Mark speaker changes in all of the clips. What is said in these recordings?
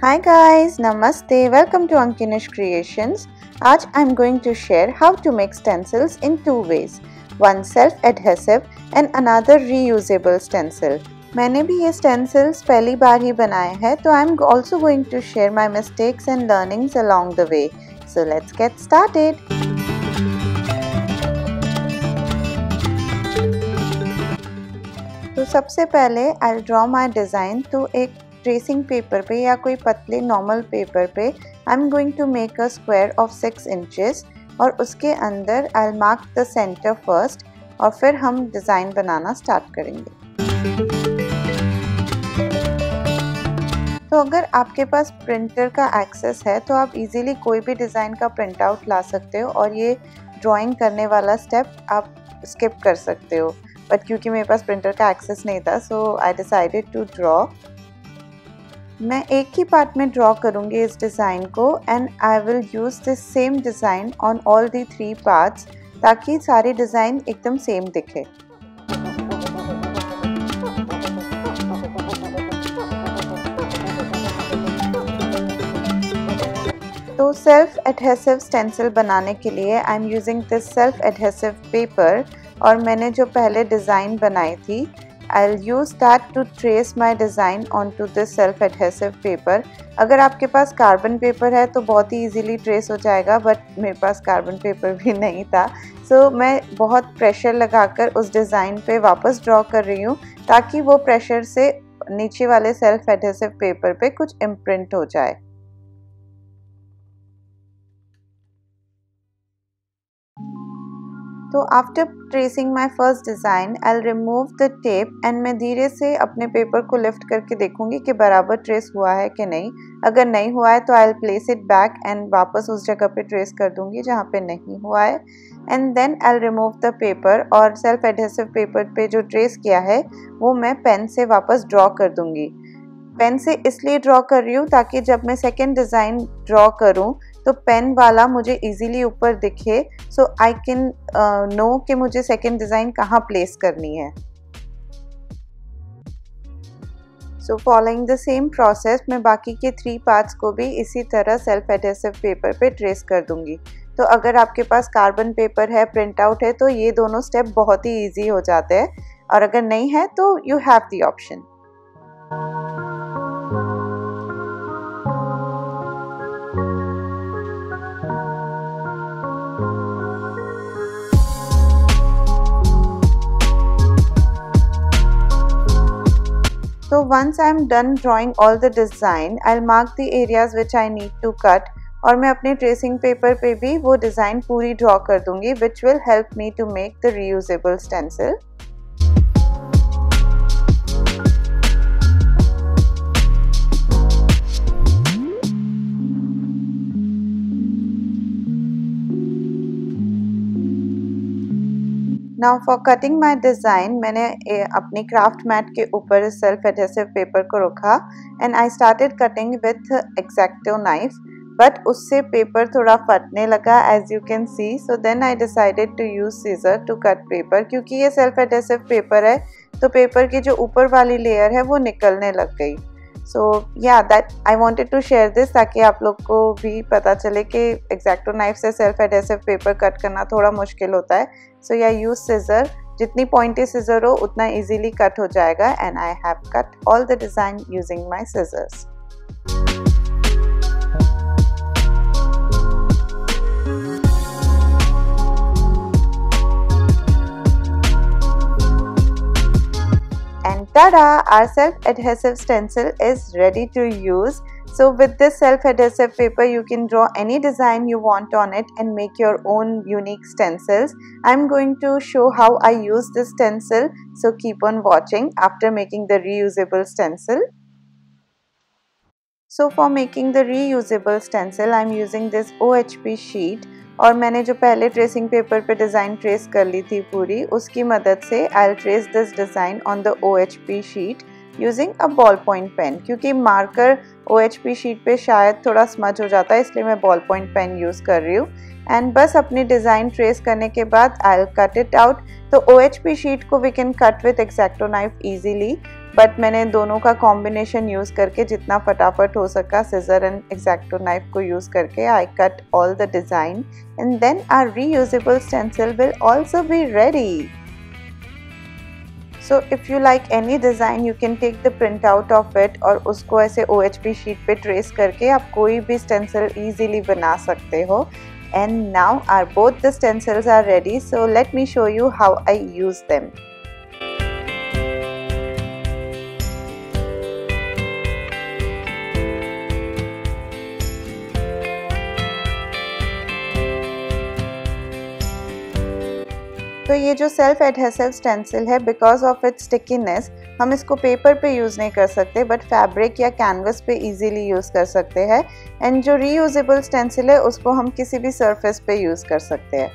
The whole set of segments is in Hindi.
Speaker 1: Hi guys, Namaste, welcome to Ankinish Creations. आज I'm going to share how to make stencils in two ways. One self-adhesive and another reusable stencil. मैंने भी ये stencils पहली बार ही बनाए हैं, तो I'm also going to share my mistakes and learnings along the way. So let's get started. तो सबसे पहले I'll draw my design तो एक ट्रेसिंग पेपर पे या कोई पतले नॉर्मल पेपर पे I am going to make a square of 6 inches और उसके अंदर I will mark the centre first और फिर हम डिज़ाइन बनाना स्टार्ट करेंगे। तो अगर आपके पास प्रिंटर का एक्सेस है तो आप इजीली कोई भी डिज़ाइन का प्रिंट आउट ला सकते हो और ये ड्राइंग करने वाला स्टेप आप स्किप कर सकते हो, बट क्योंकि मेरे पास प्रिंटर का एक्सेस नहीं था सो आई डिसाइडेड टू ड्रॉ। मैं एक ही पार्ट में ड्रॉ करूँगी इस डिज़ाइन को and I will use this same design on all the 3 parts ताकि सारे डिज़ाइन एकदम सेम दिखे। तो सेल्फ एडहेसिव स्टेंसिल बनाने के लिए I am using this self adhesive paper और मैंने जो पहले डिज़ाइन बनाई थी I'll use that to trace my design onto this self-adhesive paper. अगर आपके पास कार्बन पेपर है तो बहुत ही इजीली ट्रेस हो जाएगा, बट मेरे पास कार्बन पेपर भी नहीं था सो मैं बहुत प्रेशर लगाकर उस डिज़ाइन पे वापस ड्रॉ कर रही हूँ ताकि वो प्रेशर से नीचे वाले सेल्फ एडहेसिव पेपर पे कुछ इम्प्रिंट हो जाए। तो after tracing my first design I will remove the tape and मैं धीरे से अपने पेपर को लिफ्ट करके देखूंगी कि बराबर ट्रेस हुआ है कि नहीं। अगर नहीं हुआ है तो I will place it back and वापस उस जगह पे ट्रेस कर दूंगी जहाँ पे नहीं हुआ है and then I will remove the paper और सेल्फ एडहेसिव पेपर पे जो ट्रेस किया है वो मैं पेन से वापस ड्रॉ कर दूंगी। पेन से इसलिए ड्रॉ कर रही हूँ ताकि जब मैं सेकेंड डिज़ाइन ड्रॉ करूँ तो पेन वाला मुझे इजीली ऊपर दिखे सो आई कैन नो कि मुझे सेकेंड डिज़ाइन कहाँ प्लेस करनी है। So following the same process मैं बाकी के 3 पार्ट्स को भी इसी तरह सेल्फ एडहेसिव पेपर पे ट्रेस कर दूंगी। तो अगर आपके पास कार्बन पेपर है, प्रिंट आउट है तो ये दोनों स्टेप बहुत ही ईजी हो जाते हैं और अगर नहीं है तो you have the option. So once I am done drawing all the design, I'll mark the areas which I need to cut और मैं अपने ट्रेसिंग पेपर पे भी वो डिज़ाइन पूरी ड्रॉ कर दूंगी which will help me to make the reusable stencil. Now for cutting my design मैंने अपनी क्राफ्ट मैट के ऊपर सेल्फ एडहेसिव पेपर को रखा and I started cutting with exacto knife, but उससे पेपर थोड़ा फटने लगा as you can see. So then I decided to use scissor to cut paper. क्योंकि ये सेल्फ एडहेसिव पेपर है तो पेपर की जो ऊपर वाली लेयर है वो निकलने लग गई। So yeah that I wanted to share this ताकि आप लोग को भी पता चले कि एक्जैक्टो नाइफ से सेल्फ एडहेसिव पेपर कट करना थोड़ा मुश्किल होता है। सो या यूज सीजर, जितनी पॉइंटी सीजर हो उतना इजीली कट हो जाएगा and I have cut all the design using my scissors. And tada! Our self-adhesive stencil is ready to use. So with this self-adhesive paper you can draw any design you want on it and make your own unique stencils. I'm going to show how I use this stencil, so keep on watching after making the reusable stencil. So for making the reusable stencil I'm using this OHP sheet और मैंने जो पहले ट्रेसिंग पेपर पे डिज़ाइन ट्रेस कर ली थी पूरी उसकी मदद से I will trace this design on the OHP sheet using a ball point pen. क्योंकि मार्कर OHP शीट पे शायद थोड़ा स्मज हो जाता है, इसलिए मैं बॉल पॉइंट पेन यूज़ कर रही हूँ। एंड बस अपनी डिज़ाइन ट्रेस करने के बाद I will cut it out. तो OHP शीट को we can cut with exacto knife easily, but मैंने दोनों का कॉम्बिनेशन यूज़ करके जितना फटाफट हो सका सिजर एंड एक्जैक्टो नाइफ को यूज़ करके I cut all the design and then our reusable stencil will also be ready. So if you like any design you can take the print out of it और उसको ऐसे OHP शीट पे ट्रेस करके आप कोई भी स्टेंसिल easily बना सकते हो। And now our both the stencils are ready, so let me show you how I use them. तो ये जो सेल्फ एडहेसिव स्टेंसिल है, बिकॉज ऑफ इट्स स्टिकीनेस हम इसको पेपर पे यूज़ नहीं कर सकते बट फैब्रिक या कैनवस पे इजीली यूज़ कर सकते हैं। एंड जो रीयूजेबल स्टेंसिल है उसको हम किसी भी सरफेस पे यूज़ कर सकते हैं।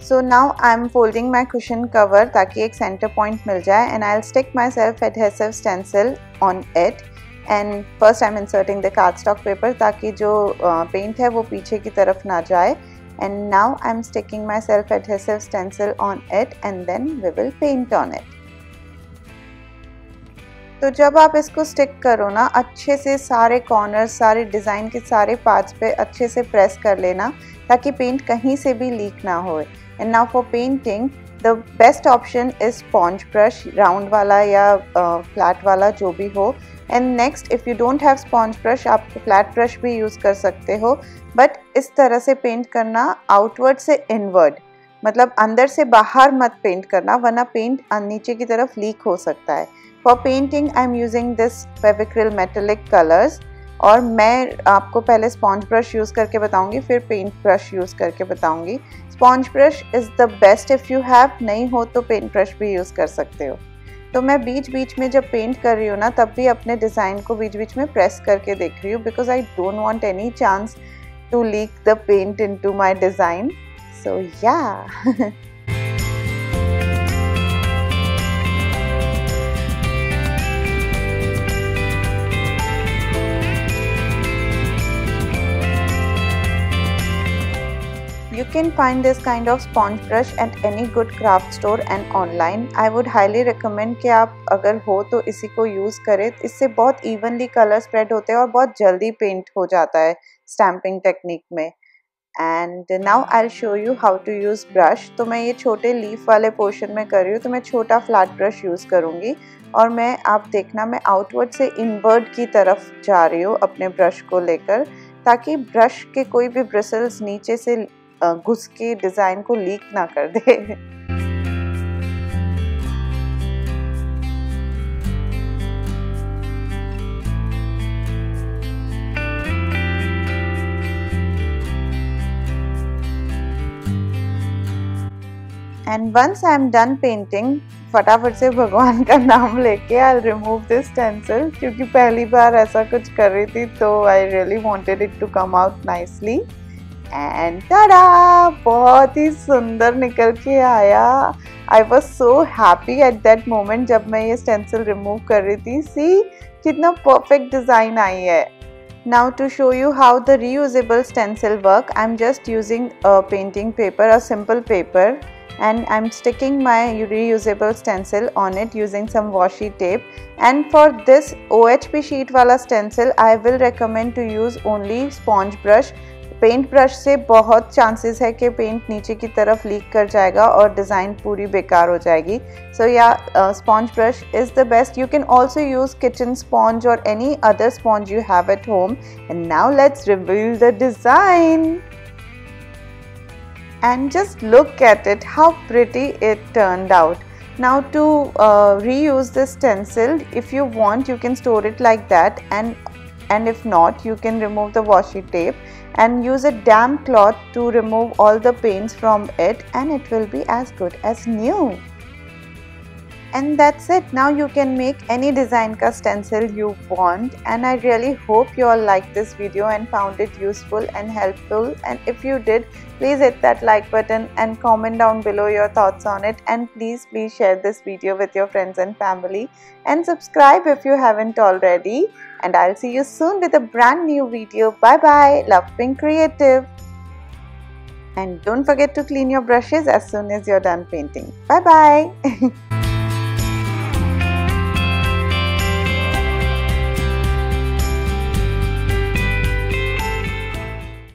Speaker 1: So now I am folding my cushion cover ताकि एक सेंटर पॉइंट मिल जाए and I will stick my self adhesive stencil on it. And first I am inserting the cardstock paper ताकि जो पेंट है वो पीछे की तरफ ना जाए। And now I'm sticking my self adhesive stencil on it and then we will paint on it. तो जब आप इसको स्टिक करो ना, अच्छे से सारे कॉर्नर्स, सारे डिज़ाइन के सारे पार्ट्स पे अच्छे से प्रेस कर लेना ताकि पेंट कहीं से भी लीक ना हो। And now for painting the best option is sponge brush, round वाला या फ्लैट वाला जो भी हो। And next if you don't have sponge brush आप फ्लैट ब्रश भी यूज़ कर सकते हो, बट इस तरह से पेंट करना आउटवर्ड से इनवर्ड, मतलब अंदर से बाहर मत पेंट करना वरना पेंट नीचे की तरफ लीक हो सकता है। For painting I am using this Fevicryl metallic colours और मैं आपको पहले स्पॉन्ज ब्रश यूज़ करके बताऊंगी, फिर पेंट ब्रश यूज़ करके बताऊंगी। Sponge brush is the best if you have, नहीं हो तो पेंट ब्रश भी यूज़ कर सकते हो। तो मैं बीच बीच में जब पेंट कर रही हूँ ना तब भी अपने डिज़ाइन को बीच बीच में प्रेस करके देख रही हूँ, because I don't want any chance to leak the paint into my design. So yeah. You can find this kind of sponge brush at any good craft store and online. I would highly recommend कि आप अगर हो तो इसी को यूज़ करें। इससे बहुत इवनली कलर स्प्रेड होते हैं और बहुत जल्दी पेंट हो जाता है स्टैम्पिंग टेक्निक में। And now I will show you how to use brush. तो मैं ये छोटे लीफ वाले पोर्शन में कर रही हूँ, तो मैं छोटा फ्लैट ब्रश यूज़ करूँगी और मैं, आप देखना, मैं आउटवर्ड से इनवर्ड की तरफ जा रही हूँ अपने ब्रश को लेकर, ताकि ब्रश के कोई भी ब्रिसल्स नीचे से घुस के डिज़ाइन को लीक ना कर दे। And once I am done painting, फटाफट से भगवान का नाम लेके I will remove this stencil, क्योंकि पहली बार ऐसा कुछ कर रही थी तो I really wanted it to come out nicely. And tada, बहुत ही सुंदर निकल के आया। I was so happy at that moment जब मैं ये स्टेंसिल रिमूव कर रही थी। सी कितना परफेक्ट डिज़ाइन आई है। Now to show you how the reusable stencil work, I'm just using a painting paper, a simple paper, and I'm sticking my reusable stencil on it using some washi tape. And for this OHP sheet wala stencil, I will recommend to use only sponge brush. Paint brush से बहुत चांसेस है कि पेंट नीचे की तरफ लीक कर जाएगा और डिज़ाइन पूरी बेकार हो जाएगी। सो या sponge brush is the best. You can also use kitchen sponge और any other sponge you have at home. And now let's reveal the design and just look at it, how pretty it turned out. Now to reuse this stencil, if you want you can store it like that, and if not you can remove the washi tape and use a damp cloth to remove all the paints from it, and it will be as good as new. And that's it. Now you can make any design ka stencil you want, and I really hope you all liked this video and found it useful and helpful. And if you did, please hit that like button and comment down below your thoughts on it, and please share this video with your friends and family, and subscribe if you haven't already. And I'll see you soon with a brand new video. Bye bye. Love being creative. And don't forget to clean your brushes as soon as you're done painting. Bye bye.